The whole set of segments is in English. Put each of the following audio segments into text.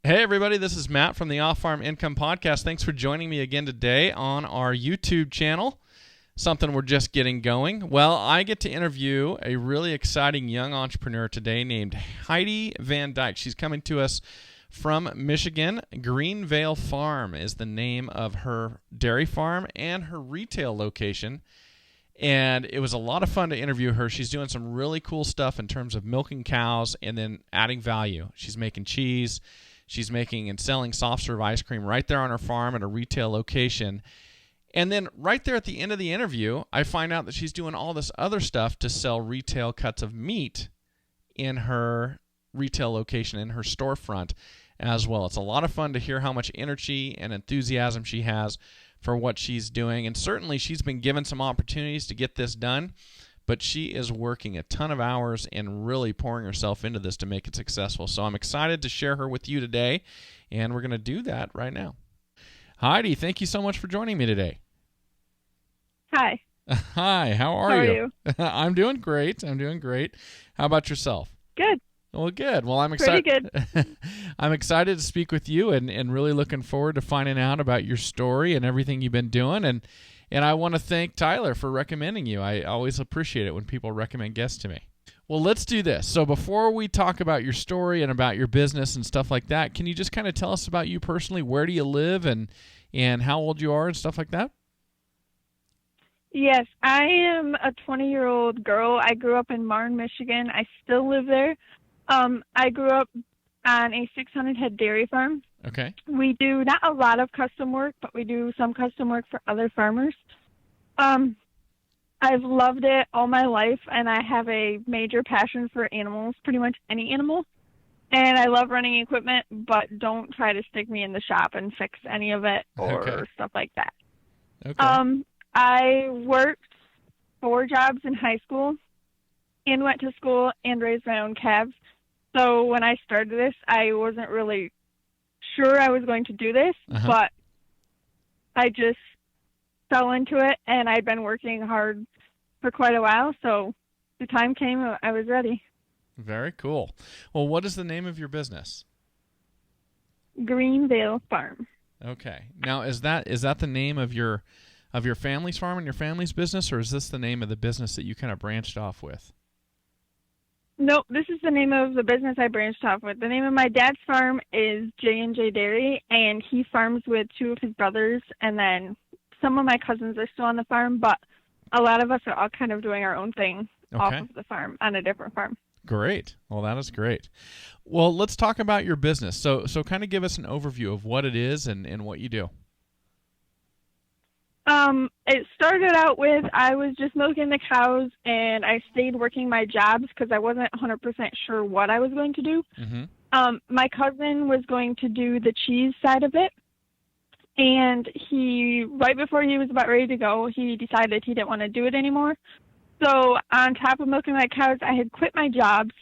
Hey, everybody, this is Matt from the Off-Farm Income Podcast. Thanks for joining me again today on our YouTube channel, something we're just getting going. Well, I get to interview a really exciting young entrepreneur today named Heidi VanDyke. She's coming to us from Michigan. Vale Farm is the name of her dairy farm and her retail location. And it was a lot of fun to interview her. She's doing some really cool stuff in terms of milking cows and then adding value. She's making cheese. She's making and selling soft serve ice cream right there on her farm at a retail location. And then right there at the end of the interview, I find out that she's doing all this other stuff to sell retail cuts of meat in her retail location, in her storefront as well. It's a lot of fun to hear how much energy and enthusiasm she has for what she's doing. And certainly she's been given some opportunities to get this done, but she is working a ton of hours and really pouring herself into this to make it successful. So I'm excited to share her with you today, and we're going to do that right now. Heidi, thank you so much for joining me today. Hi. Hi, how are you? I'm doing great. How about yourself? Good. Well, good. Well, I'm excited. Pretty good. I'm excited to speak with you and really looking forward to finding out about your story and everything you've been doing. And I want to thank Tyler for recommending you. I always appreciate it when people recommend guests to me. Well, let's do this. So before we talk about your story and about your business and stuff like that, can you just kind of tell us about you personally? Where do you live and how old you are and stuff like that? Yes, I am a 20-year-old girl. I grew up in Marne, Michigan. I still live there. I grew up on a 600-head dairy farm. Okay. We do not a lot of custom work, but we do some custom work for other farmers. I've loved it all my life, and I have a major passion for animals, pretty much any animal. And I love running equipment, but don't try to stick me in the shop and fix any of it or stuff like that. Okay. I worked 4 jobs in high school and went to school and raised my own calves. So when I started this, I wasn't really sure I was going to do this, but I just fell into it, and I'd been working hard for quite a while, so the time came, I was ready. Very cool. Well, what is the name of your business? Vale Farm. Okay. Now, is that the name of your family's farm and your family's business, or is this the name of the business that you kind of branched off with? Nope, this is the name of the business I branched off with. The name of my dad's farm is J&J Dairy, and he farms with 2 of his brothers, and then some of my cousins are still on the farm, but a lot of us are all kind of doing our own thing off of the farm on a different farm. Great. Well, that is great. Well, let's talk about your business. So kind of give us an overview of what it is and what you do. It started out with I was just milking the cows, and I stayed working my jobs because I wasn't 100% sure what I was going to do. My cousin was going to do the cheese side of it, and right before he was about ready to go, he decided he didn't want to do it anymore. So on top of milking my cows, I had quit my jobs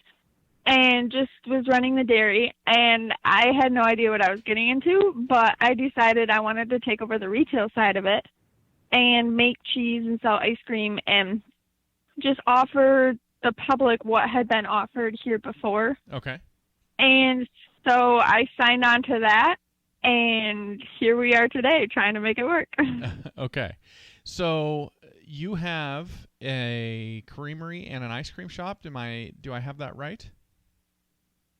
and just was running the dairy, and I had no idea what I was getting into, but I decided I wanted to take over the retail side of it and make cheese and sell ice cream and just offer the public what had been offered here before. Okay. And so I signed on to that, and here we are today trying to make it work. Okay. So you have a creamery and an ice cream shop. Do I have that right?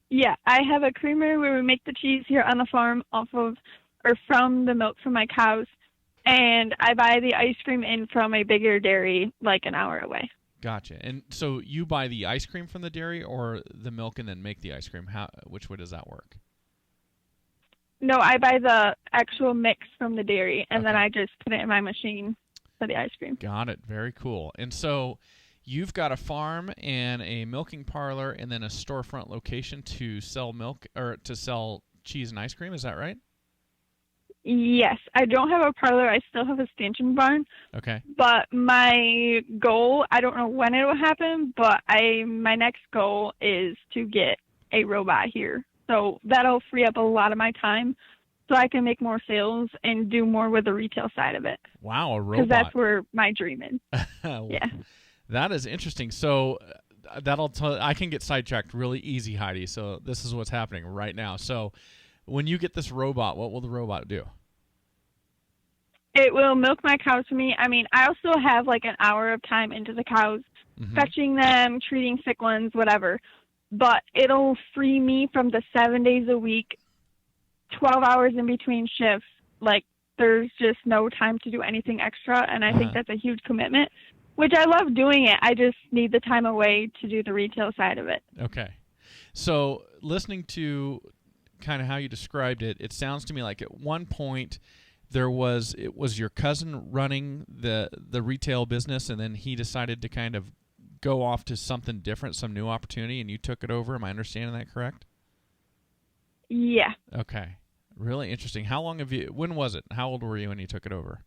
Yeah, I have a creamery where we make the cheese here on the farm from the milk from my cows. And I buy the ice cream in from a bigger dairy like an hour away. Gotcha. And so you buy the ice cream from the dairy or the milk and then make the ice cream? Which way does that work? No, I buy the actual mix from the dairy, and then I just put it in my machine for the ice cream. Got it. Very cool. And so you've got a farm and a milking parlor and then a storefront location to sell milk or to sell cheese and ice cream. Is that right? Yes, I don't have a parlor. I still have a stanchion barn. Okay. But my goal, I don't know when it will happen, but my next goal is to get a robot here. So that'll free up a lot of my time so I can make more sales and do more with the retail side of it. Wow, a robot. Because that's where my dream is. Yeah. That is interesting. So I can get sidetracked really easy, Heidi. So this is what's happening right now. So when you get this robot, what will the robot do? It will milk my cows for me. I mean, I also have like an hour of time into the cows, fetching them, treating sick ones, whatever. But it'll free me from the 7 days a week, 12 hours in between shifts. Like, there's just no time to do anything extra, and I think that's a huge commitment, which I love doing it. I just need the time away to do the retail side of it. Okay. So listening to kind of how you described it, it sounds to me like at one point it was your cousin running the retail business, and then he decided to kind of go off to something different, some new opportunity, and you took it over. Am I understanding that correct? Yeah. Okay. Really interesting. When was it? How old were you when you took it over?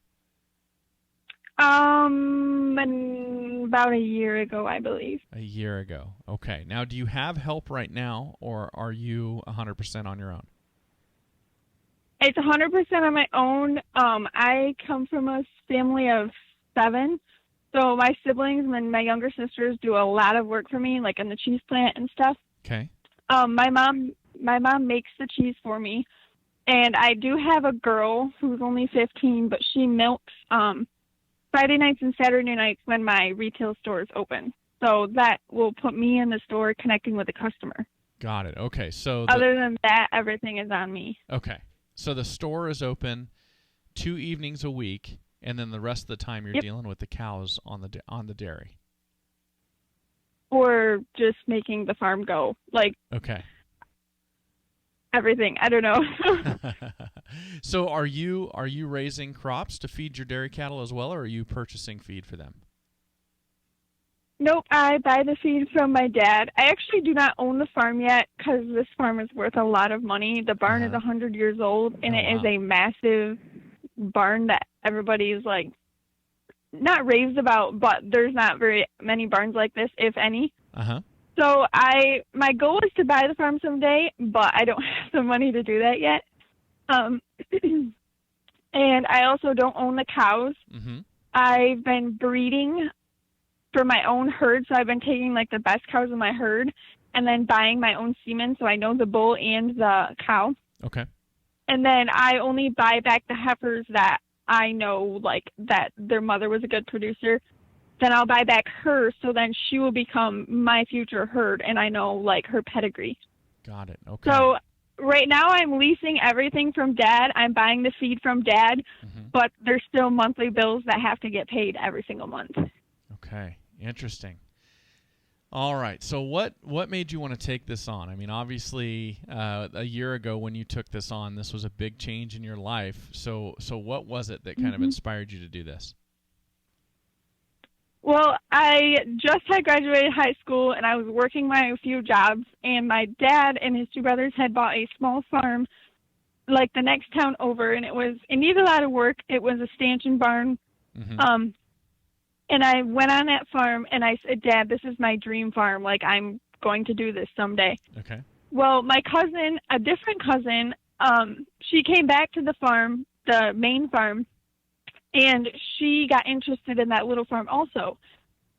About a year ago, I believe. A year ago. Okay. Now, do you have help right now, or are you 100% on your own? It's 100% on my own. I come from a family of 7. So my siblings and my younger sisters do a lot of work for me, like in the cheese plant and stuff. Okay. My mom makes the cheese for me, and I do have a girl who's only 15, but she milks Friday nights and Saturday nights when my retail store is open. So that will put me in the store connecting with the customer. Got it. Okay. So other than that, everything is on me. Okay. So the store is open 2 evenings a week, and then the rest of the time you're dealing with the cows on the dairy. Or just making the farm go. Like, okay. Everything. I don't know. So are you raising crops to feed your dairy cattle as well, or are you purchasing feed for them? Nope, I buy the feed from my dad. I actually do not own the farm yet because this farm is worth a lot of money. The barn is 100 years old, and it is a massive barn that everybody is like not raved about, but there's not very many barns like this, if any. So my goal is to buy the farm someday, but I don't have the money to do that yet. And I also don't own the cows. I've been breeding for my own herd, so I've been taking like the best cows in my herd and then buying my own semen, so I know the bull and the cow. Okay. And then I only buy back the heifers that I know, like, that their mother was a good producer. Then I'll buy back her, so then she will become my future herd, and I know, like, her pedigree. Got it. Okay. So right now I'm leasing everything from Dad. I'm buying the feed from Dad, but there's still monthly bills that have to get paid every single month. Okay. Interesting. All right. So what made you want to take this on? I mean, obviously, a year ago when you took this on, this was a big change in your life. So what was it that kind of inspired you to do this? Well, I just had graduated high school, and I was working my few jobs, and my dad and his 2 brothers had bought a small farm, like the next town over, and it needed a lot of work. It was a stanchion barn. And I went on that farm, and I said, Dad, this is my dream farm. Like, I'm going to do this someday. Okay. Well, my cousin, a different cousin, she came back to the farm, the main farm, and she got interested in that little farm also.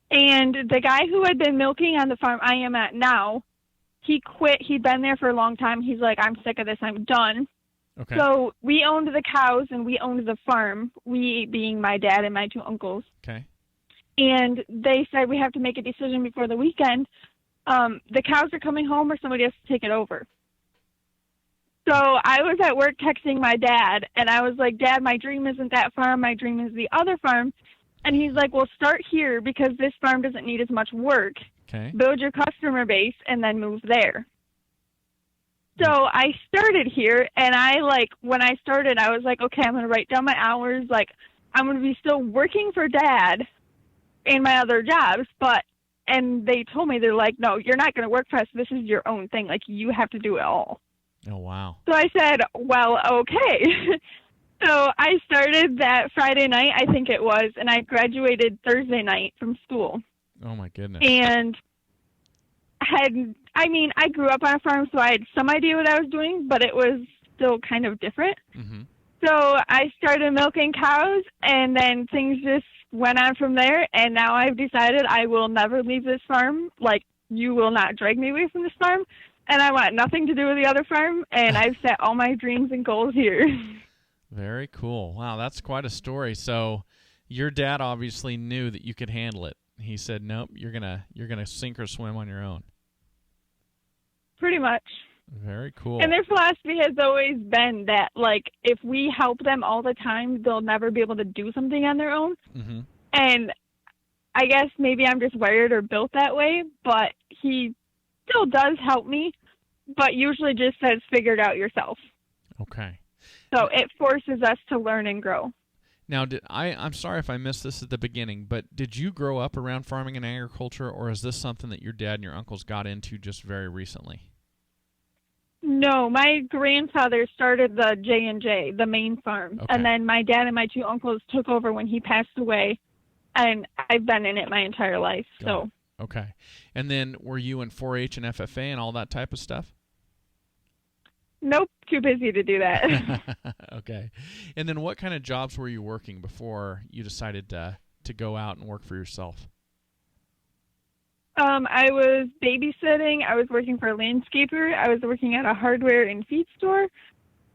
And the guy who had been milking on the farm I am at now, he quit. He'd been there for a long time. He's like, I'm sick of this. I'm done. Okay. So we owned the cows, and we owned the farm, we being my dad and my 2 uncles. Okay. And they said we have to make a decision before the weekend. The cows are coming home or somebody has to take it over. So I was at work texting my dad, and I was like, Dad, my dream isn't that farm. My dream is the other farm. And he's like, well, start here because this farm doesn't need as much work. Okay. Build your customer base and then move there. So I started here, and when I started, I was like, okay, I'm going to write down my hours. Like, I'm going to be still working for Dad in my other jobs, and they told me, they're like, no, you're not going to work for us. This is your own thing. Like, you have to do it all. Oh, wow. So I said, well, okay. So I started that Friday night, I think it was, and I graduated Thursday night from school. Oh, my goodness. And I grew up on a farm, so I had some idea what I was doing, but it was still kind of different. So I started milking cows, and then things just went on from there, and now I've decided I will never leave this farm. Like, you will not drag me away from this farm, and I want nothing to do with the other farm, and I've set all my dreams and goals here. Very cool. Wow, that's quite a story. So your dad obviously knew that you could handle it. He said, "Nope, you're gonna sink or swim on your own." Pretty much. Very cool. And their philosophy has always been that, like, if we help them all the time, they'll never be able to do something on their own. Mm-hmm. And I guess maybe I'm just wired or built that way, but he still does help me, but usually just says, figure it out yourself. Okay. So it forces us to learn and grow. Now, I'm sorry if I missed this at the beginning, but did you grow up around farming and agriculture, or is this something that your dad and your uncles got into just very recently? No, my grandfather started the J&J, the main farm, Okay. and then my dad and my two uncles took over when he passed away, and I've been in it my entire life. So. Okay. And then were you in 4-H and FFA and all that type of stuff? Nope, too busy to do that. Okay. And then what kind of jobs were you working before you decided to go out and work for yourself? I was babysitting. I was working for a landscaper. I was working at a hardware and feed store.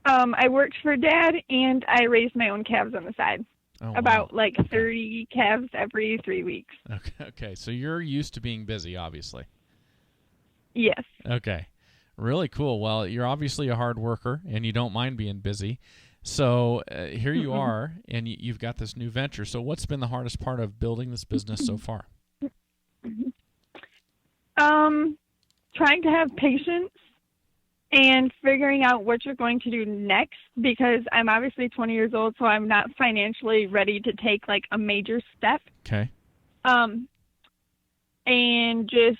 I worked for Dad, and I raised my own calves on the side. Oh, About wow. like 30 calves every 3 weeks. Okay. So you're used to being busy, obviously. Yes. Okay. Really cool. Well, you're obviously a hard worker, and you don't mind being busy. So here you are, and you've got this new venture. So what's been the hardest part of building this business so far? Trying to have patience and figuring out what you're going to do next, because I'm obviously 20 years old, so I'm not financially ready to take like a major step. Okay. And just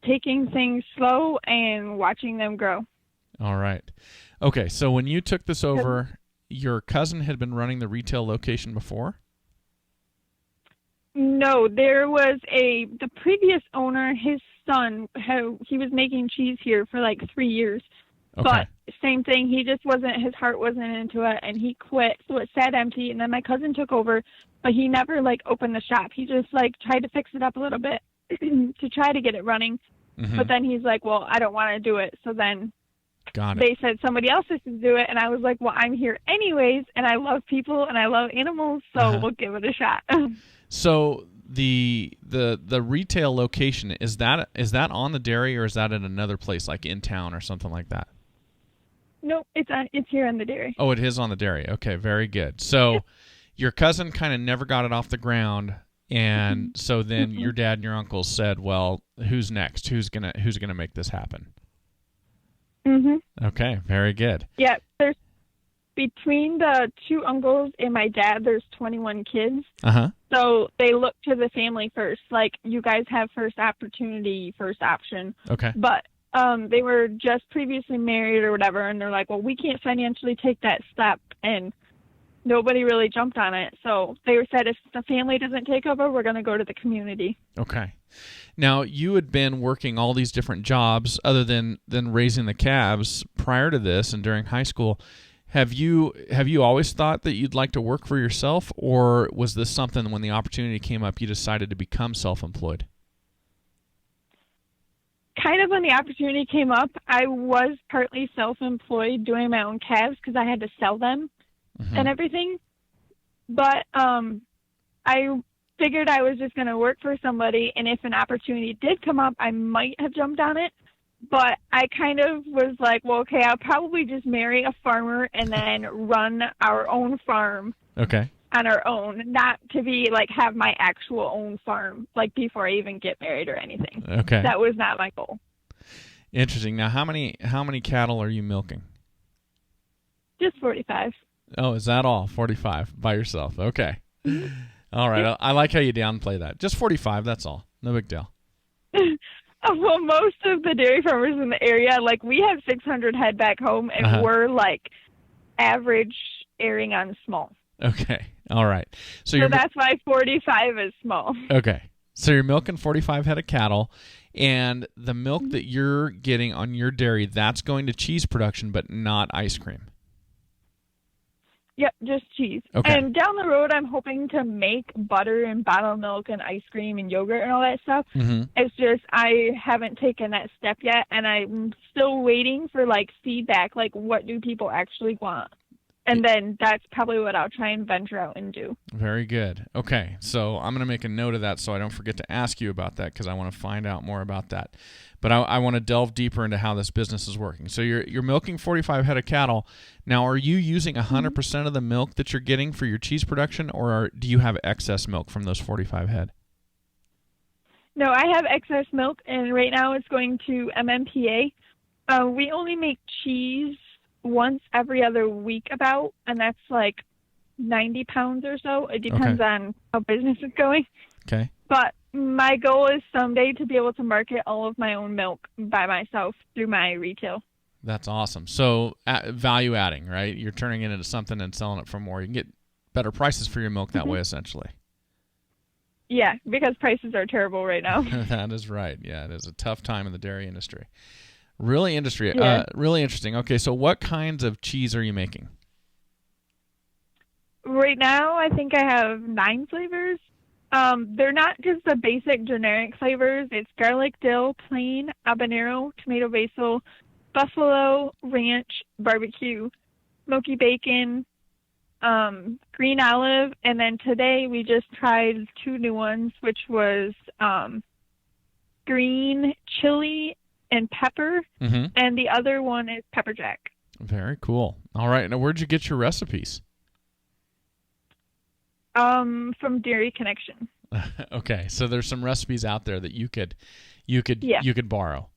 taking things slow and watching them grow. All right. Okay, so when you took this over, your cousin had been running the retail location before? No, there was the previous owner, his son, he was making cheese here for like 3 years. Okay. But same thing, his heart wasn't into it, and he quit, so it sat empty, and then my cousin took over, but he never like opened the shop. He just like tried to fix it up a little bit to try to get it running. Mm-hmm. But then he's like, well, I don't want to do it. So then Got it. they said somebody else has to do it, and I was like, well, I'm here anyways, and I love people and I love animals, so we'll give it a shot. So the retail location, is that on the dairy, or is that at another place like in town or something like that? Nope, it's here on the dairy. Oh, it is on the dairy. Okay, very good. So your cousin kind of never got it off the ground, and so then your dad and your uncles said, well, who's next? Who's gonna make this happen? Mm-hmm. Okay, very good. Yeah, there's between the two uncles and my dad, there's 21 kids. Uh-huh. So they look to the family first. Like, you guys have first opportunity, first option. Okay. But they were just previously married or whatever, and they're like, well, we can't financially take that step, and nobody really jumped on it. So they said, if the family doesn't take over, we're going to go to the community. Okay. Now, you had been working all these different jobs other than raising the calves prior to this and during high school. Have you always thought that you'd like to work for yourself, or was this something when the opportunity came up you decided to become self-employed? Kind of when the opportunity came up, I was partly self-employed doing my own calves because I had to sell them and everything. But I figured I was just going to work for somebody, and if an opportunity did come up, I might have jumped on it. But I kind of was like, well, okay, I'll probably just marry a farmer and then run our own farm on our own, not to be like have my actual own farm, like before I even get married or anything. Okay. That was not my goal. Interesting. Now, how many cattle are you milking? Just 45. Oh, is that all? 45 by yourself. Okay. All right. I like how you downplay that. Just 45, that's all. No big deal. Well, most of the dairy farmers in the area, like, we have 600 head back home, and we're, like, average airing on small. Okay. All right. So that's why 45 is small. Okay. So you're milking 45 head of cattle, and the milk that you're getting on your dairy, that's going to cheese production, but not ice cream. Yep, just cheese. Okay. And down the road, I'm hoping to make butter and bottled milk and ice cream and yogurt and all that stuff. Mm-hmm. It's just I haven't taken that step yet, and I'm still waiting for, like, feedback, like, what do people actually want? And then that's probably what I'll try and venture out and do. Very good. Okay, so I'm going to make a note of that so I don't forget to ask you about that because I want to find out more about that. But I want to delve deeper into how this business is working. So you're milking 45 head of cattle. Now, are you using 100% of the milk that you're getting for your cheese production, or do you have excess milk from those 45 head? No, I have excess milk, and right now it's going to MMPA. We only make cheese once every other week about, and that's like 90 pounds or so. It depends on how business is going. Okay. But my goal is someday to be able to market all of my own milk by myself through my retail. That's awesome. So value adding, right? You're turning it into something and selling it for more. You can get better prices for your milk that way, essentially. Yeah, because prices are terrible right now. That is right. Yeah, it is a tough time in the dairy industry. Really interesting. Okay, so what kinds of cheese are you making? Right now, I think I have 9 flavors. They're not just the basic generic flavors. It's garlic, dill, plain, habanero, tomato basil, buffalo, ranch, barbecue, smoky bacon, green olive, and then today we just tried 2 new ones, which was green chili and pepper, and the other one is pepper jack. Very cool. All right, now where'd you get your recipes? From Dairy Connection. Okay, so there's some recipes out there that you could borrow.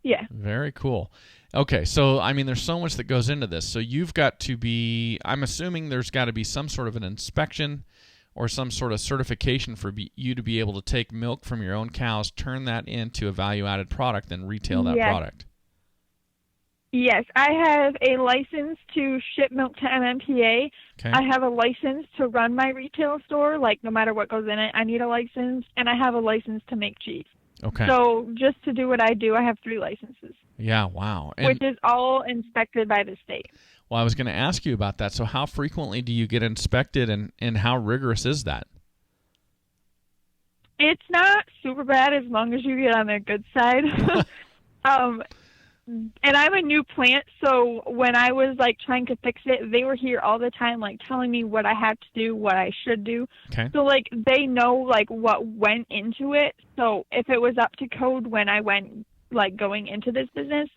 Yeah. Very cool. Okay, so I mean, there's so much that goes into this. So you've got to be. I'm assuming there's got to be some sort of an inspection or some sort of certification for you to be able to take milk from your own cows, turn that into a value-added product, and retail that product. Yes, I have a license to ship milk to MMPA. Okay. I have a license to run my retail store, like no matter what goes in it, I need a license, and I have a license to make cheese. Okay. So just to do what I do, I have 3 licenses. Yeah, wow. Which is all inspected by the state. Well, I was going to ask you about that. So how frequently do you get inspected, and how rigorous is that? It's not super bad as long as you get on the good side. And I'm a new plant, so when I was like trying to fix it, they were here all the time, like telling me what I had to do, what I should do. Okay. So like they know like what went into it. So if it was up to code when I went like going into this business,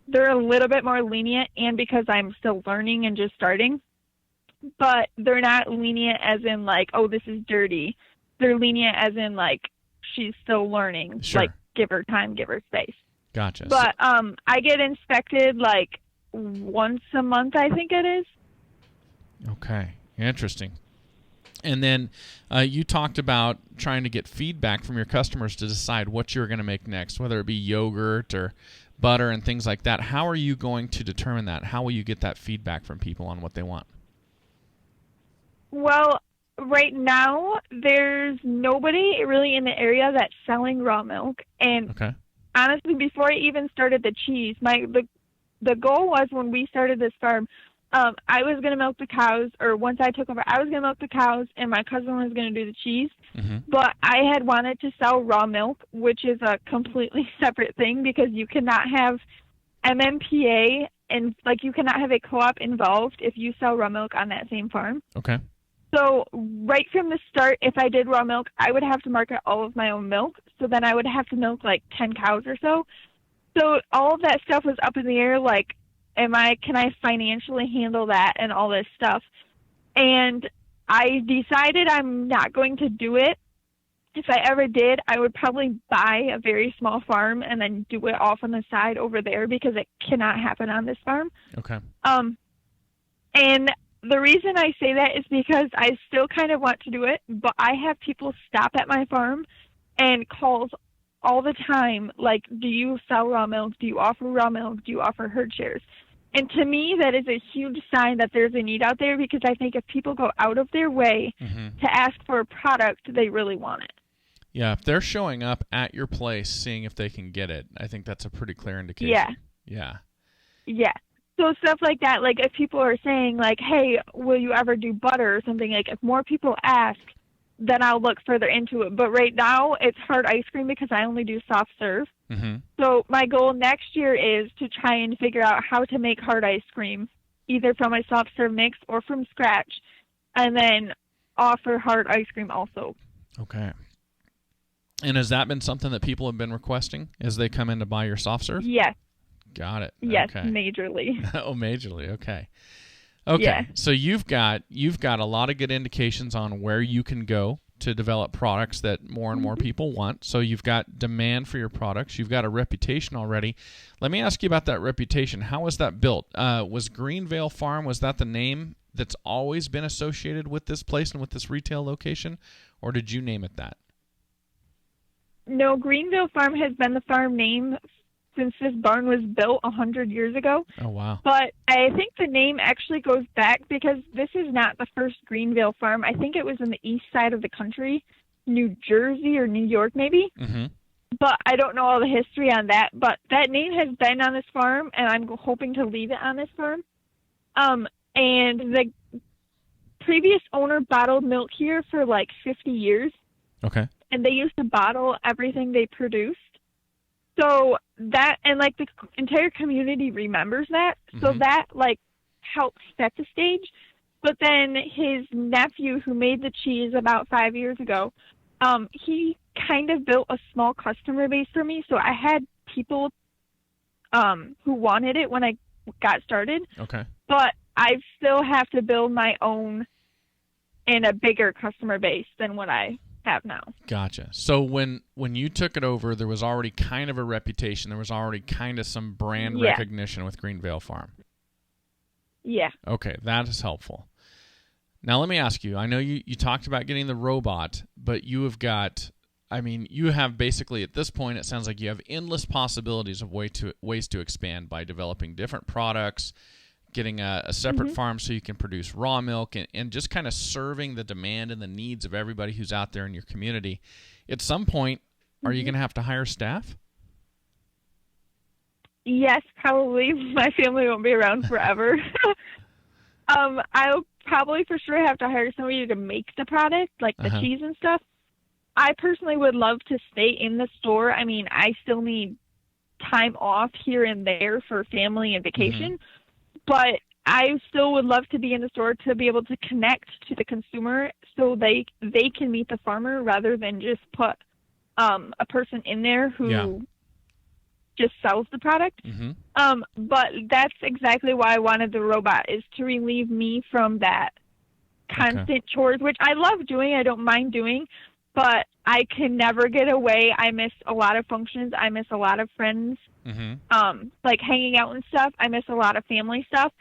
they're a little bit more lenient, and because I'm still learning and just starting, but they're not lenient as in like, oh, this is dirty. They're lenient as in like she's still learning. Sure. Like give her time, give her space. Gotcha. But I get inspected like once a month, I think it is. Okay, interesting. And then you talked about trying to get feedback from your customers to decide what you're going to make next, whether it be yogurt or butter and things like that. How are you going to determine that? How will you get that feedback from people on what they want? Well, right now, there's nobody really in the area that's selling raw milk. And honestly, before I even started the cheese, the goal was when we started this farm, I was going to milk the cows, or once I took over, I was going to milk the cows, and my cousin was going to do the cheese. But I had wanted to sell raw milk, which is a completely separate thing because you cannot have MMPA and like you cannot have a co-op involved if you sell raw milk on that same farm. Okay. So right from the start, if I did raw milk, I would have to market all of my own milk. So then I would have to milk like 10 cows or so. So all of that stuff was up in the air. Like, can I financially handle that and all this stuff? And I decided I'm not going to do it. If I ever did, I would probably buy a very small farm and then do it off on the side over there because it cannot happen on this farm. Okay. And the reason I say that is because I still kind of want to do it, but I have people stop at my farm and calls all the time, like, do you sell raw milk? Do you offer raw milk? Do you offer herd shares? And to me, that is a huge sign that there's a need out there because I think if people go out of their way to ask for a product, they really want it. Yeah, if they're showing up at your place, seeing if they can get it, I think that's a pretty clear indication. Yeah. So stuff like that, like if people are saying like, hey, will you ever do butter or something, like if more people ask, then I'll look further into it. But right now it's hard ice cream because I only do soft serve. Mm-hmm. So my goal next year is to try and figure out how to make hard ice cream, either from a soft serve mix or from scratch, and then offer hard ice cream also. Okay. And has that been something that people have been requesting as they come in to buy your soft serve? Yes. Got it. Yes, okay. majorly. Oh, majorly. Okay. Okay. Yeah. So you've got a lot of good indications on where you can go to develop products that more and more people want. So you've got demand for your products. You've got a reputation already. Let me ask you about that reputation. How was that built? Was Vale Farm, was that the name that's always been associated with this place and with this retail location, or did you name it that? No, Vale Farm has been the farm name since this barn was built 100 years ago. Oh, wow. But I think the name actually goes back because this is not the first Vale Farm. I think it was in the east side of the country, New Jersey or New York maybe. Mm-hmm. But I don't know all the history on that. But that name has been on this farm, and I'm hoping to leave it on this farm. And the previous owner bottled milk here for like 50 years. Okay. And they used to bottle everything they produced. So that, and like the entire community remembers that. So Mm-hmm. that like helped set the stage. But then his nephew, who made the cheese about 5 years ago, he kind of built a small customer base for me. So I had people who wanted it when I got started. Okay. But I still have to build my own and a bigger customer base than what I have now. Gotcha. So when you took it over, there was already kind of a reputation. There was already kind of some brand recognition with Vale Farm. Yeah. Okay, that is helpful. Now let me ask you, I know you talked about getting the robot, but you have got, I mean, you have basically at this point, it sounds like you have endless possibilities of ways to expand by developing different products, getting a separate farm so you can produce raw milk, and just kind of serving the demand and the needs of everybody who's out there in your community. At some point, are you going to have to hire staff? Yes, probably. My family won't be around forever. I'll probably for sure have to hire somebody to make the product, like the cheese and stuff. I personally would love to stay in the store. I mean, I still need time off here and there for family and vacation. But I still would love to be in the store to be able to connect to the consumer so they can meet the farmer rather than just put a person in there who just sells the product. But that's exactly why I wanted the robot, is to relieve me from that constant chores, which I love doing. I don't mind doing, but I can never get away. I miss a lot of functions. I miss a lot of friends. Like hanging out and stuff. I miss a lot of family stuff.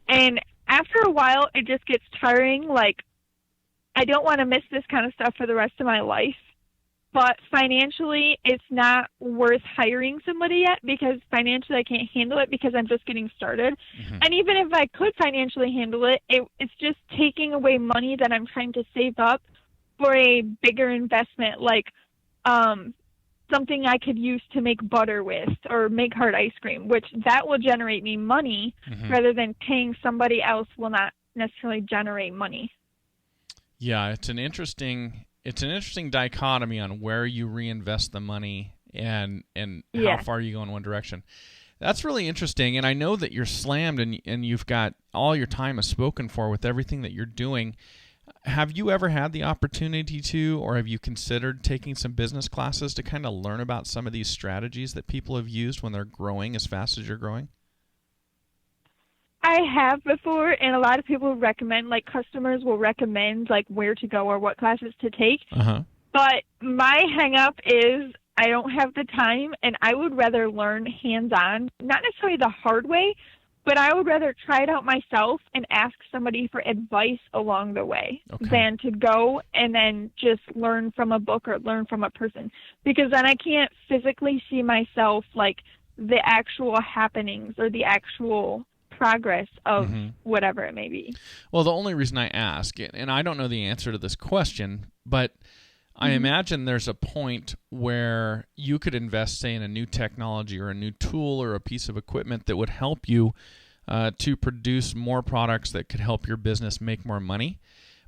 And after a while, it just gets tiring. Like, I don't want to miss this kind of stuff for the rest of my life. But financially, it's not worth hiring somebody yet because financially I can't handle it because I'm just getting started. And even if I could financially handle it, it's just taking away money that I'm trying to save up for a bigger investment, like something I could use to make butter with or make hard ice cream, which that will generate me money rather than paying somebody else will not necessarily generate money. Yeah, it's an interesting dichotomy on where you reinvest the money and how far you go in one direction. That's really interesting, and I know that you're slammed and you've got all your time is spoken for with everything that you're doing. Have you ever had the opportunity to, or have you considered taking some business classes to kind of learn about some of these strategies that people have used when they're growing as fast as you're growing? I have before, and a lot of people recommend, like customers will recommend like where to go or what classes to take. But my hang up is I don't have the time, and I would rather learn hands-on, not necessarily the hard way, but I would rather try it out myself and ask somebody for advice along the way than to go and then just learn from a book or learn from a person. Because then I can't physically see myself like the actual happenings or the actual progress of whatever it may be. Well, the only reason I ask, and I don't know the answer to this question, but I imagine there's a point where you could invest, say, in a new technology or a new tool or a piece of equipment that would help you to produce more products that could help your business make more money.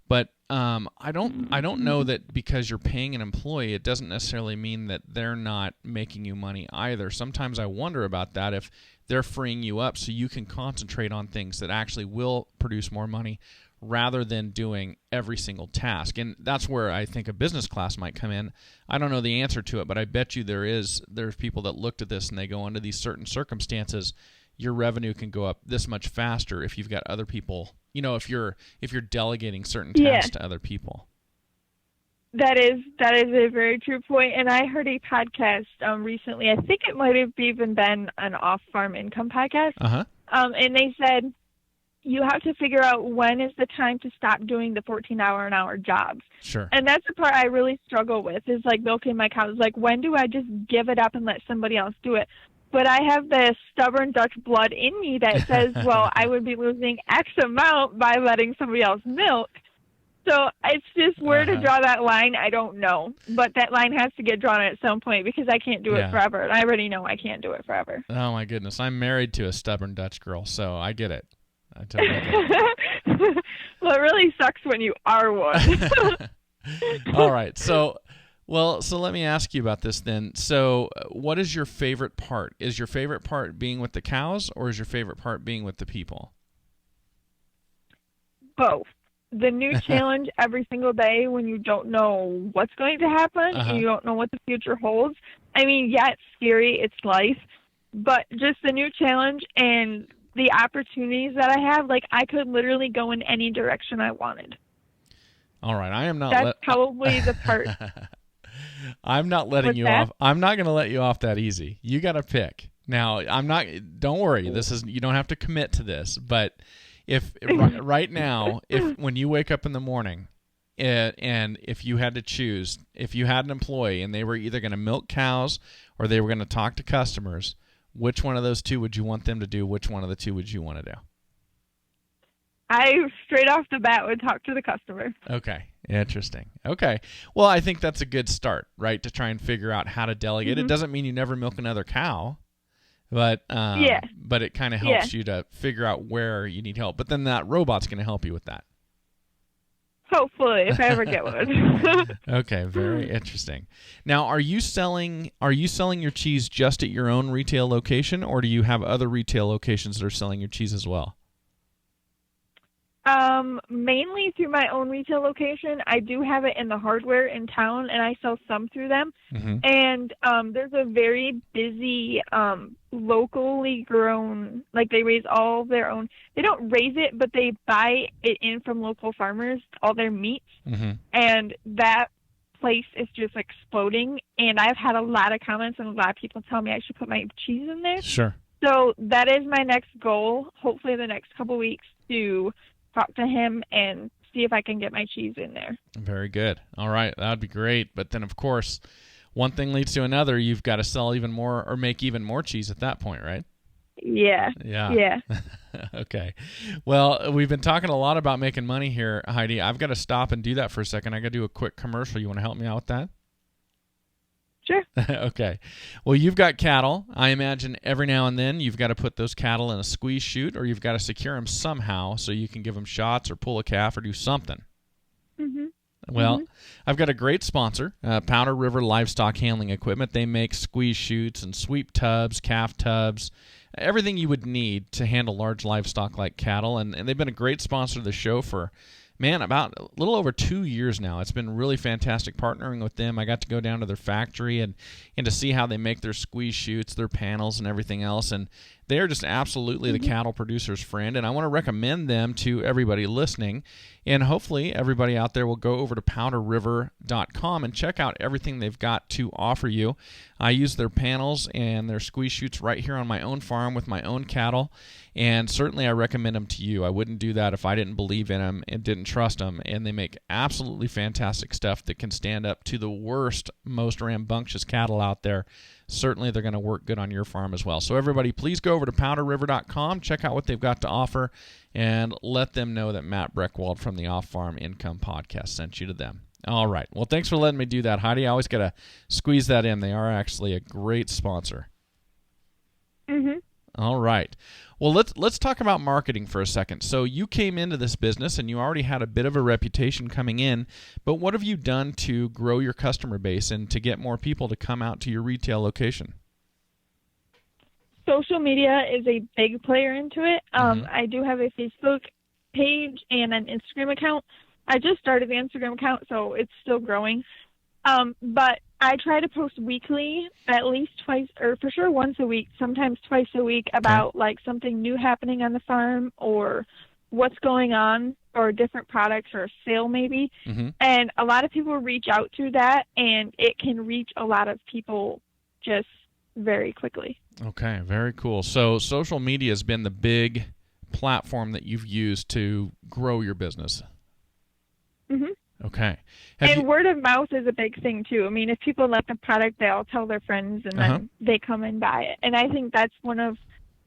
But I don't know that because you're paying an employee, it doesn't necessarily mean that they're not making you money either. Sometimes I wonder about that, if they're freeing you up so you can concentrate on things that actually will produce more money rather than doing every single task. And that's where I think a business class might come in. I don't know the answer to it, but I bet you there's people that looked at this and they go, under these certain circumstances, your revenue can go up this much faster if you've got other people, if you're delegating certain tasks to other people. That is a very true point. And I heard a podcast recently. I think it might have even been an off-farm income podcast. And they said, you have to figure out when is the time to stop doing the 14-hour an hour jobs. Sure. And that's the part I really struggle with, is like milking my cows. Like, when do I just give it up and let somebody else do it? But I have this stubborn Dutch blood in me that says, well, I would be losing X amount by letting somebody else milk. So it's just where to draw that line, I don't know. But that line has to get drawn at some point, because I can't do it forever. And I already know I can't do it forever. Oh, my goodness. I'm married to a stubborn Dutch girl, so I get it. I totally get it. Well, it really sucks when you are one. All right. So let me ask you about this then. So what is your favorite part? Is your favorite part being with the cows, or is your favorite part being with the people? Both. The new challenge every single day when you don't know what's going to happen and you don't know what the future holds. I mean, yeah, it's scary. It's life. But just the new challenge and the opportunities that I have, like, I could literally go in any direction I wanted. All right. I am not. That's probably the part. I'm not letting you off. I'm not going to let you off that easy. You got to pick. Now, don't worry. You don't have to commit to this, but if right now, when you wake up in the morning and if you had to choose, if you had an employee and they were either going to milk cows or they were going to talk to customers, which one of those two would you want them to do? Which one of the two would you want to do? I straight off the bat would talk to the customer. Okay. Interesting. Okay. Well, I think that's a good start, right, to try and figure out how to delegate. It doesn't mean you never milk another cow, but it kind of helps you to figure out where you need help. But then that robot's going to help you with that. Hopefully, if I ever get one. Okay, very interesting. Now, are you selling your cheese just at your own retail location, or do you have other retail locations that are selling your cheese as well? Mainly through my own retail location. I do have it in the hardware in town, and I sell some through them. And there's a very busy locally grown, like, they raise all their own. They don't raise it, but they buy it in from local farmers, all their meats. And that place is just exploding. And I've had a lot of comments and a lot of people tell me I should put my cheese in there. Sure. So that is my next goal, hopefully the next couple weeks, to talk to him and see if I can get my cheese in there. Very good. All right. That would be great. But then, of course, one thing leads to another. You've got to sell even more or make even more cheese at that point, right? Yeah. Okay. Well, we've been talking a lot about making money here, Heidi. I've got to stop and do that for a second. I got to do a quick commercial. You want to help me out with that? Sure. Okay. Well, you've got cattle. I imagine every now and then you've got to put those cattle in a squeeze chute, or you've got to secure them somehow so you can give them shots or pull a calf or do something. Well, I've got a great sponsor, Powder River Livestock Handling Equipment. They make squeeze chutes and sweep tubs, calf tubs, everything you would need to handle large livestock like cattle. And they've been a great sponsor of the show for, about a little over 2 years now. It's been really fantastic partnering with them. I got to go down to their factory and to see how they make their squeeze chutes, their panels, and everything else. And they are just absolutely the cattle producer's friend. And I want to recommend them to everybody listening. And hopefully everybody out there will go over to powderriver.com and check out everything they've got to offer you. I use their panels and their squeeze chutes right here on my own farm with my own cattle. And certainly I recommend them to you. I wouldn't do that if I didn't believe in them and didn't trust them. And they make absolutely fantastic stuff that can stand up to the worst, most rambunctious cattle out there. Certainly they're going to work good on your farm as well. So everybody, please go over to powderriver.com, check out what they've got to offer, and let them know that Matt Breckwald from the Off Farm Income Podcast sent you to them. All right. Well, thanks for letting me do that, Heidi. I always got to squeeze that in. They are actually a great sponsor. All right. Well, let's talk about marketing for a second. So you came into this business and you already had a bit of a reputation coming in, but what have you done to grow your customer base and to get more people to come out to your retail location? Social media is a big player into it. I do have a Facebook page and an Instagram account. I just started the Instagram account, so it's still growing. But I try to post weekly, at least twice, or for sure once a week, sometimes twice a week, about like something new happening on the farm or what's going on or different products or a sale maybe. And a lot of people reach out through that, and it can reach a lot of people just very quickly. Okay, very cool. So social media has been the big platform that you've used to grow your business. Okay. And word of mouth is a big thing, too. I mean, if people like the product, they'll tell their friends, and then they come and buy it. And I think that's one of,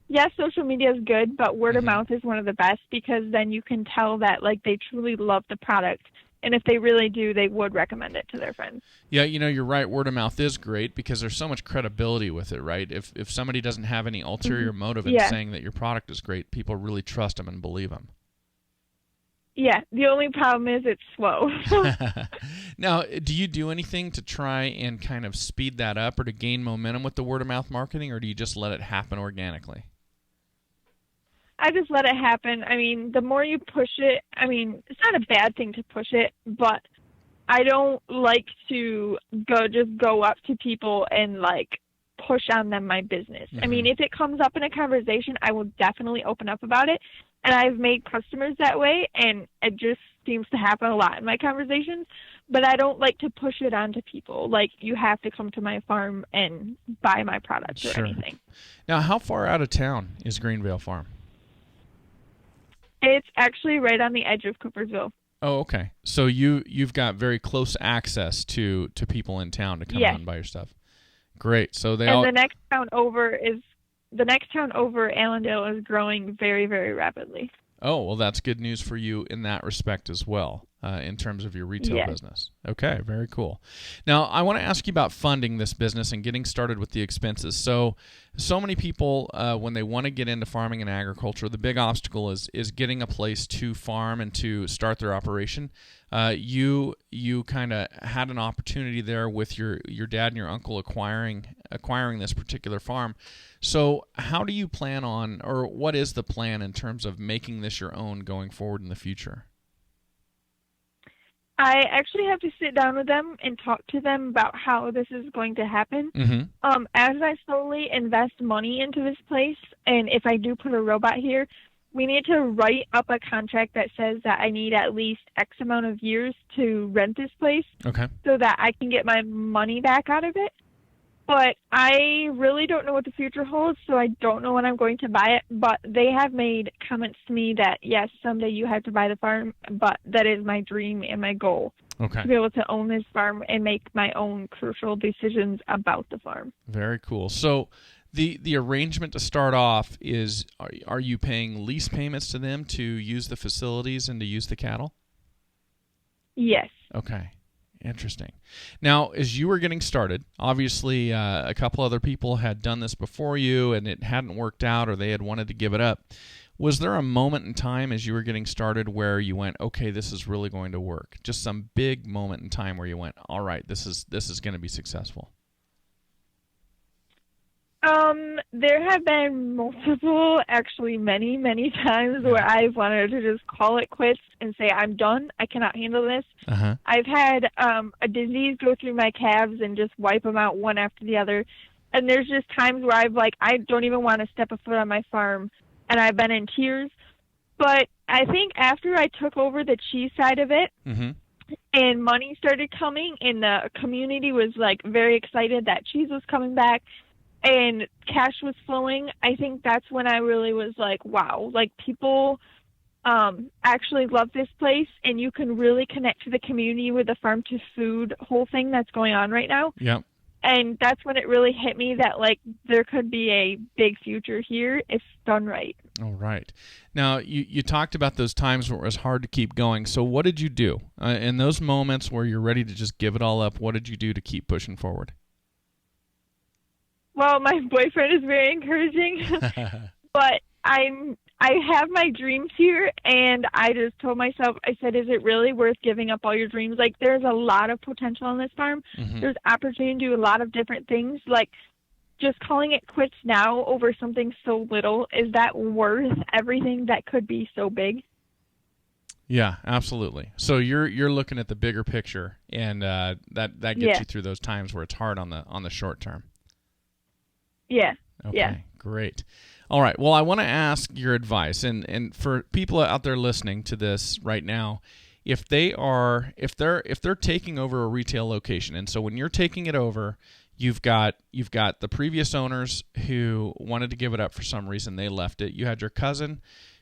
yes, social media is good, but word of mouth is one of the best, because then you can tell that, like, they truly love the product. And if they really do, they would recommend it to their friends. Yeah, you're right. Word of mouth is great because there's so much credibility with it, right? If somebody doesn't have any ulterior motive in saying that your product is great, people really trust them and believe them. Yeah, the only problem is it's slow. Now, do you do anything to try and kind of speed that up or to gain momentum with the word-of-mouth marketing, or do you just let it happen organically? I just let it happen. I mean, the more you push it, I mean, it's not a bad thing to push it, but I don't like to go up to people and, like, push on them my business. I mean, if it comes up in a conversation, I will definitely open up about it. And I've made customers that way, and it just seems to happen a lot in my conversations. But I don't like to push it onto people. Like, you have to come to my farm and buy my product or anything. Now, how far out of town is Greenvale Farm? It's actually right on the edge of Coopersville. Oh, okay. So you've got very close access to people in town to come out and buy your stuff. Great. So the next town over, Allendale, is growing very, very rapidly. Oh, well, that's good news for you in that respect as well, in terms of your retail business. Okay, very cool. Now, I want to ask you about funding this business and getting started with the expenses. So many people, when they want to get into farming and agriculture, the big obstacle is getting a place to farm and to start their operation. You kind of had an opportunity there with your dad and your uncle acquiring this particular farm. So how do you plan on, or what is the plan in terms of making this your own going forward in the future? I actually have to sit down with them and talk to them about how this is going to happen. As I slowly invest money into this place, and if I do put a robot here, we need to write up a contract that says that I need at least X amount of years to rent this place so that I can get my money back out of it. But I really don't know what the future holds, so I don't know when I'm going to buy it. But they have made comments to me that, yes, someday you have to buy the farm, but that is my dream and my goal, to be able to own this farm and make my own crucial decisions about the farm. Very cool. So the arrangement to start off is, are you paying lease payments to them to use the facilities and to use the cattle? Yes. Okay. Interesting. Now, as you were getting started, obviously a couple other people had done this before you and it hadn't worked out or they had wanted to give it up. Was there a moment in time as you were getting started where you went, okay, this is really going to work? Just some big moment in time where you went, all right, this is going to be successful. There have been multiple, actually many, many times where I've wanted to just call it quits and say, I'm done. I cannot handle this. I've had a disease go through my calves and just wipe them out one after the other. And there's just times where I don't even want to step a foot on my farm, and I've been in tears. But I think after I took over the cheese side of it, and money started coming, and the community was very excited that cheese was coming back, and cash was flowing, I think that's when I really was like, wow, people actually love this place, and you can really connect to the community with the farm to food whole thing that's going on right now. Yep. And that's when it really hit me that there could be a big future here if done right. All right. Now, you talked about those times where it was hard to keep going. So what did you do? In those moments where you're ready to just give it all up, what did you do to keep pushing forward? Well, my boyfriend is very encouraging, but I have my dreams here, and I just told myself, I said, is it really worth giving up all your dreams? Like, there's a lot of potential on this farm. Mm-hmm. There's opportunity to do a lot of different things. Like, just calling it quits now over something so little, is that worth everything that could be so big? Yeah, absolutely. So you're looking at the bigger picture, and that gets you through those times where it's hard on the short term. Yeah. Okay, yeah. Great. All right. Well, I want to ask your advice, and for people out there listening to this right now, if they're taking over a retail location, and so when you're taking it over, you've got the previous owners who wanted to give it up for some reason, they left it. You had your cousin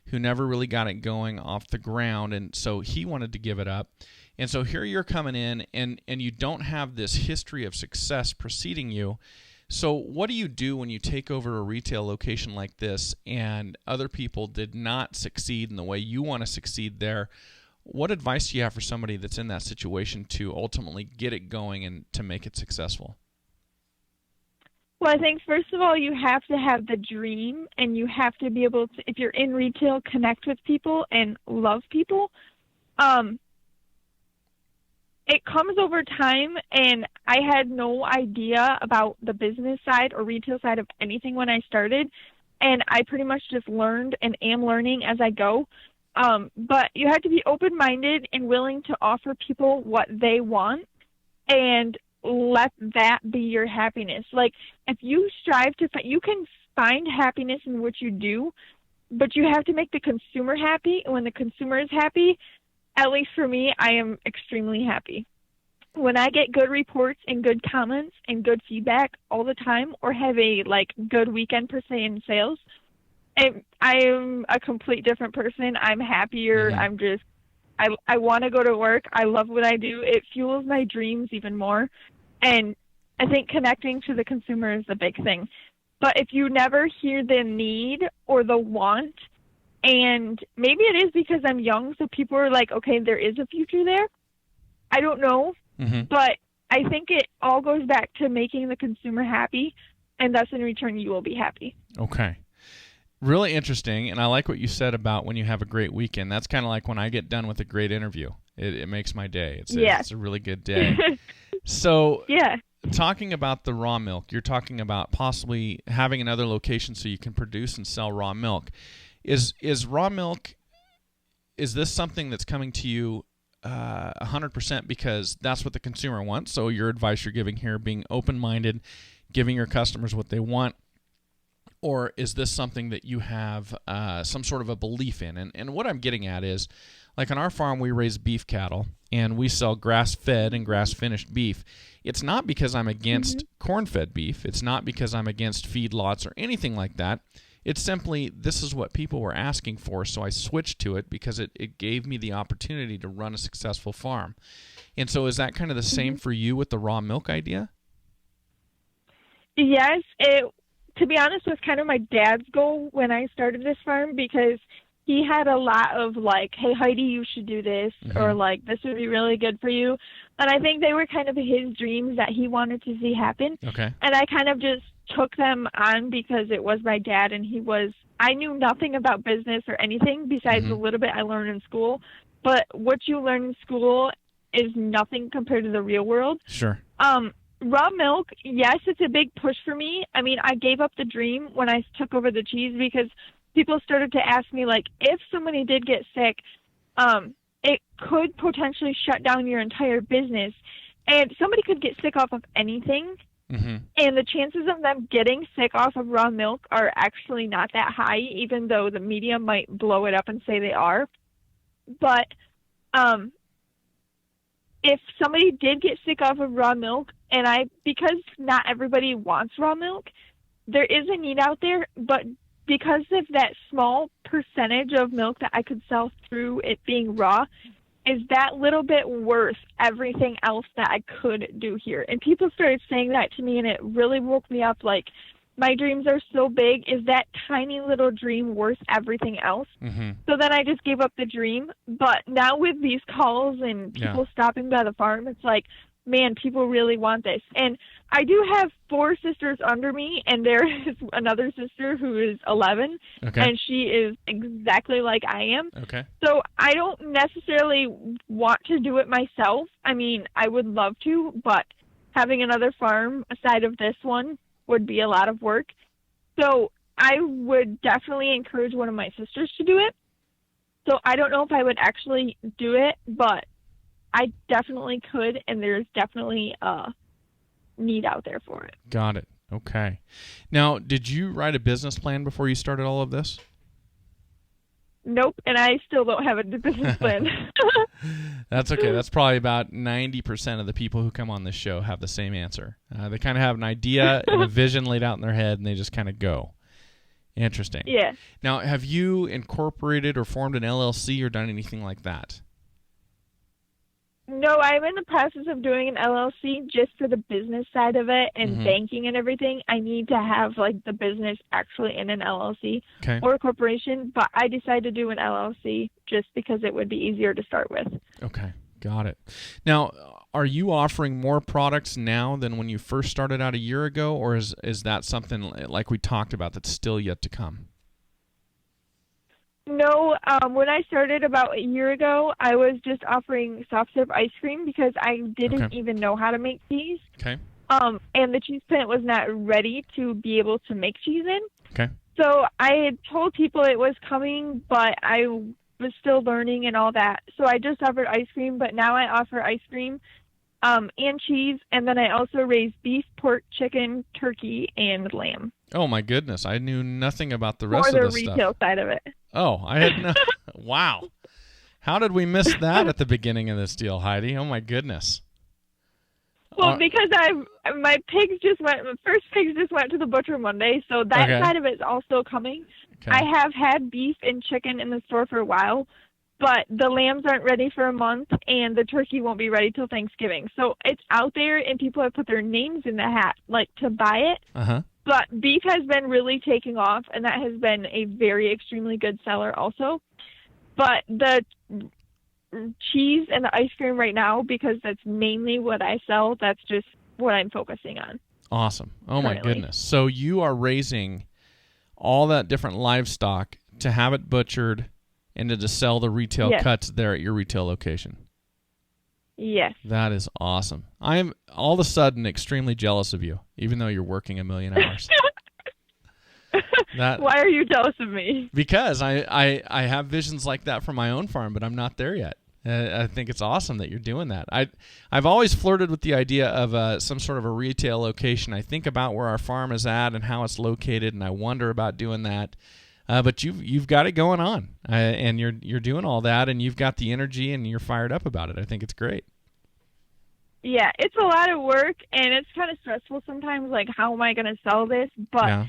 who never really got it going off the ground, and so he wanted to give it up. And so here you're coming in, and you don't have this history of success preceding you. So what do you do when you take over a retail location like this and other people did not succeed in the way you want to succeed there? What advice do you have for somebody that's in that situation to ultimately get it going and to make it successful? Well, I think, first of all, you have to have the dream, and you have to be able to, if you're in retail, connect with people and love people. It comes over time, and I had no idea about the business side or retail side of anything when I started, and I pretty much just learned and am learning as I go. But you have to be open-minded and willing to offer people what they want, and let that be your happiness. Like, if you strive to you can find happiness in what you do, but you have to make the consumer happy. And when the consumer is happy, at least for me, I am extremely happy. When I get good reports and good comments and good feedback all the time, or have a good weekend per se in sales, I am a complete different person. I'm happier. Mm-hmm. I want to go to work. I love what I do. It fuels my dreams even more. And I think connecting to the consumer is the big thing. But if you never hear the need or the want, and maybe it is because I'm young, so people are like, okay, there is a future there. I don't know. Mm-hmm. But I think it all goes back to making the consumer happy, and thus in return you will be happy. Okay. Really interesting, and I like what you said about when you have a great weekend. That's kind of like when I get done with a great interview. It makes my day. It's a really good day. So talking about the raw milk, you're talking about possibly having another location so you can produce and sell raw milk. Is raw milk, is this something that's coming to you 100% because that's what the consumer wants? So your advice you're giving here, being open-minded, giving your customers what they want, or is this something that you have some sort of a belief in? And what I'm getting at is, like on our farm, we raise beef cattle, and we sell grass-fed and grass-finished beef. It's not because I'm against corn-fed beef. It's not because I'm against feedlots or anything like that. It's simply this is what people were asking for, so I switched to it because it gave me the opportunity to run a successful farm. And so is that kind of the same for you with the raw milk idea? Yes, to be honest, was kind of my dad's goal when I started this farm, because he had a lot of hey, Heidi, you should do this, or this would be really good for you. And I think they were kind of his dreams that he wanted to see happen. Okay. And I kind of just took them on because it was my dad, and I knew nothing about business or anything besides a little bit I learned in school. But what you learn in school is nothing compared to the real world. Sure. Raw milk, yes, it's a big push for me. I mean, I gave up the dream when I took over the cheese because people started to ask me, if somebody did get sick, it could potentially shut down your entire business. And somebody could get sick off of anything. Mm-hmm. And the chances of them getting sick off of raw milk are actually not that high, even though the media might blow it up and say they are. But if somebody did get sick off of raw milk, because not everybody wants raw milk, there is a need out there, but because of that small percentage of milk that I could sell through it being raw, is that little bit worth everything else that I could do here? And people started saying that to me, and it really woke me up. My dreams are so big. Is that tiny little dream worth everything else? Mm-hmm. So then I just gave up the dream. But now with these calls and people stopping by the farm, it's man, people really want this. And I do have 4 sisters under me, and there is another sister who is 11, and she is exactly like I am. Okay. So I don't necessarily want to do it myself. I mean, I would love to, but having another farm aside of this one would be a lot of work. So I would definitely encourage one of my sisters to do it. So I don't know if I would actually do it, but I definitely could, and there's definitely a need out there for it. Got it. Okay. Now, did you write a business plan before you started all of this? Nope, and I still don't have a business plan. That's okay. That's probably about 90% of the people who come on this show have the same answer. They kind of have an idea and a vision laid out in their head, and they just kind of go. Interesting. Yeah. Now, have you incorporated or formed an LLC or done anything like that? No, I'm in the process of doing an LLC just for the business side of it and banking and everything. I need to have like the business actually in an LLC or a corporation, but I decided to do an LLC just because it would be easier to start with. Okay, got it. Now, are you offering more products now than when you first started out a year ago, or is that something like we talked about that's still yet to come? No, when I started about a year ago, I was just offering soft serve ice cream because I didn't even know how to make cheese. Okay. And the cheese plant was not ready to be able to make cheese in. Okay. So I had told people it was coming, but I was still learning and all that. So I just offered ice cream, but now I offer ice cream and cheese, and then I also raise beef, pork, chicken, turkey, and lamb. Oh, my goodness. I knew nothing about the rest of this stuff. Or the retail side of it. Oh, I had no... Wow. How did we miss that at the beginning of this deal, Heidi? Oh, my goodness. Well, because my first pigs just went to the butcher Monday, so that side of it is also coming. Okay. I have had beef and chicken in the store for a while, but the lambs aren't ready for a month, and the turkey won't be ready till Thanksgiving. So it's out there, and people have put their names in the hat, like, to buy it. Uh-huh. But beef has been really taking off, and that has been a very extremely good seller also. But the cheese and the ice cream right now, because that's mainly what I sell, that's just what I'm focusing on. Awesome. Oh, currently. My goodness. So you are raising all that different livestock to have it butchered and to sell the retail cuts there at your retail location. Yes. That is awesome. I am all of a sudden extremely jealous of you, even though you're working 1,000,000 hours. Why are you jealous of me? Because I have visions like that for my own farm, but I'm not there yet. I think it's awesome that you're doing that. I've always flirted with the idea of some sort of a retail location. I think about where our farm is at and how it's located, and I wonder about doing that. But you've got it going on, and you're doing all that, and you've got the energy, and you're fired up about it. I think it's great. Yeah, it's a lot of work, and it's kind of stressful sometimes. Like, how am I going to sell this? But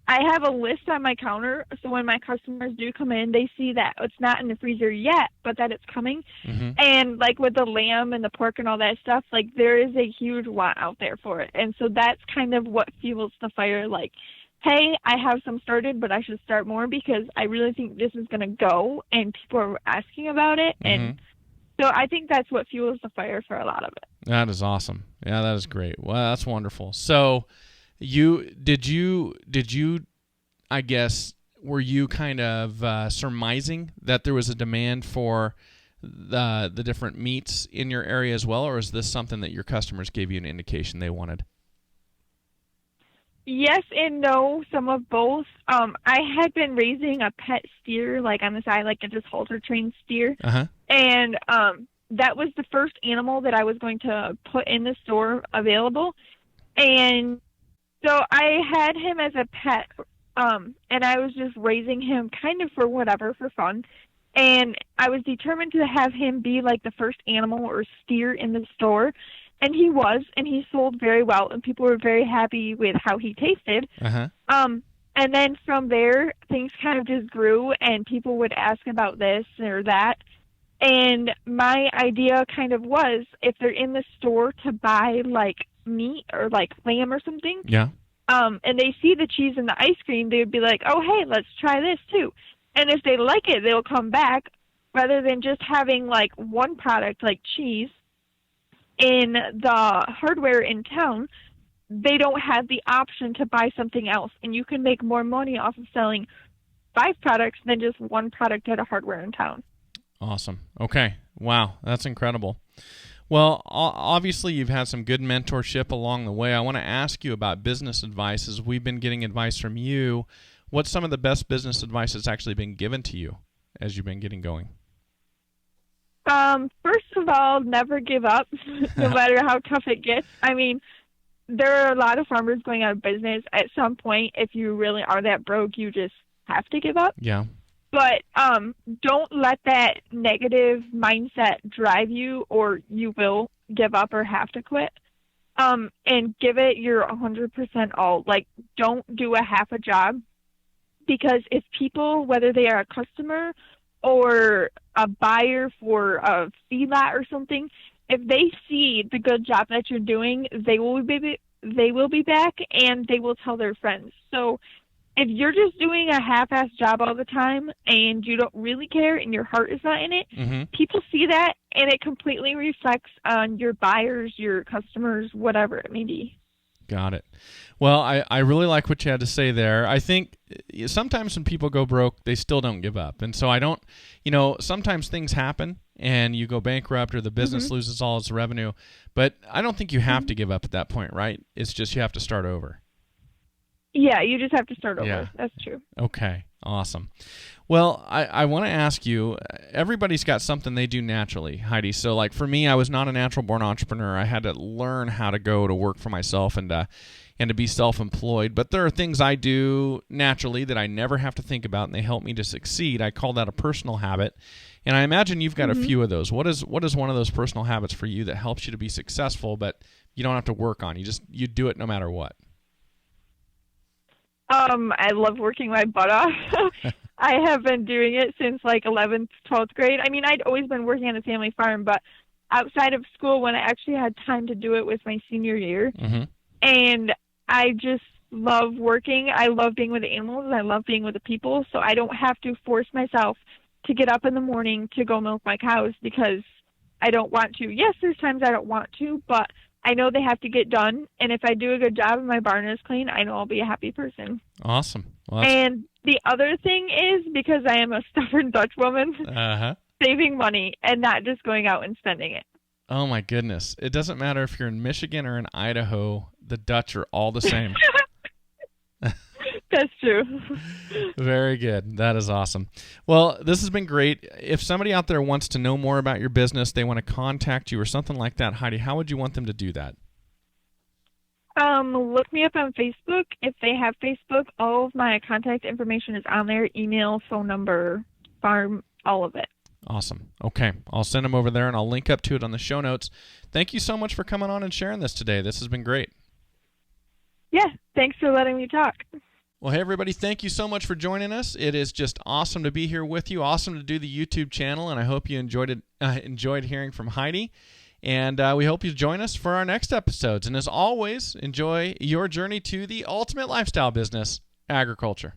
I have a list on my counter, so when my customers do come in, they see that it's not in the freezer yet, but that it's coming. Mm-hmm. And like with the lamb and the pork and all that stuff, like there is a huge want out there for it, and so that's kind of what fuels the fire. Like, hey, I have some started, but I should start more because I really think this is going to go, and people are asking about it. Mm-hmm. And so I think that's what fuels the fire for a lot of it. That is awesome. Yeah, that is great. Well, that's wonderful. So did you I guess, were you kind of surmising that there was a demand for the different meats in your area as well, or is this something that your customers gave you an indication they wanted? Yes and no, some of both. I had been raising a pet steer, like on the side, like just halter trained steer. Uh-huh. And that was the first animal that I was going to put in the store available. And so I had him as a pet, and I was just raising him kind of for whatever, for fun. And I was determined to have him be like the first animal or steer in the store. And he was, and he sold very well, and people were very happy with how he tasted. Uh-huh. And then from there, things kind of just grew, and people would ask about this or that. And my idea kind of was, if they're in the store to buy, like, meat or, like, lamb or something, and they see the cheese and the ice cream, they would be like, oh, hey, let's try this, too. And if they like it, they'll come back, rather than just having, like, one product, like cheese, in the hardware in town, they don't have the option to buy something else. And you can make more money off of selling 5 products than just one product at a hardware in town. Awesome. Okay. Wow. That's incredible. Well, obviously you've had some good mentorship along the way. I want to ask you about business advice. As we've been getting advice from you, what's some of the best business advice that's actually been given to you as you've been getting going? First of all, never give up, no matter how tough it gets. I mean, there are a lot of farmers going out of business. At some point, if you really are that broke, you just have to give up. Yeah. But don't let that negative mindset drive you, or you will give up or have to quit. And give it your 100% all. Like, don't do a half a job, because if people, whether they are a customer or a buyer for a feedlot or something, if they see the good job that you're doing, they will be back, and they will tell their friends. So if you're just doing a half-ass job all the time and you don't really care and your heart is not in it, people see that, and it completely reflects on your buyers, your customers, whatever it may be. Got it. Well, I really like what you had to say there. I think sometimes when people go broke, they still don't give up. And so I don't, sometimes things happen and you go bankrupt or the business loses all its revenue. But I don't think you have to give up at that point, right? It's just you have to start over. Yeah, you just have to start over. Yeah. That's true. Okay, awesome. Well, I want to ask you, everybody's got something they do naturally, Heidi. So like for me, I was not a natural-born entrepreneur. I had to learn how to go to work for myself and to be self-employed. But there are things I do naturally that I never have to think about, and they help me to succeed. I call that a personal habit. And I imagine you've got a few of those. What is one of those personal habits for you that helps you to be successful, but you don't have to work on? You do it no matter what. I love working my butt off. I have been doing it since like 11th, 12th grade. I mean, I'd always been working on the family farm, but outside of school, when I actually had time to do it, was my senior year. And I just love working. I love being with the animals. I love being with the people. So I don't have to force myself to get up in the morning to go milk my cows because I don't want to. Yes, there's times I don't want to, but I know they have to get done, and if I do a good job and my barn is clean, I know I'll be a happy person. Awesome. Well, and the other thing is, because I am a stubborn Dutch woman, saving money and not just going out and spending it. Oh, my goodness. It doesn't matter if you're in Michigan or in Idaho. The Dutch are all the same. That's true. Very good. That is awesome. Well, this has been great. If somebody out there wants to know more about your business, they want to contact you or something like that, Heidi, how would you want them to do that? Look me up on Facebook. If they have Facebook, all of my contact information is on there: email, phone number, farm, all of it. Awesome. Okay. I'll send them over there, and I'll link up to it on the show notes. Thank you so much for coming on and sharing this today. This has been great. Yeah. Thanks for letting me talk. Well, hey, everybody, thank you so much for joining us. It is just awesome to be here with you, awesome to do the YouTube channel, and I hope you enjoyed hearing from Heidi. And we hope you join us for our next episodes. And as always, enjoy your journey to the ultimate lifestyle business, agriculture.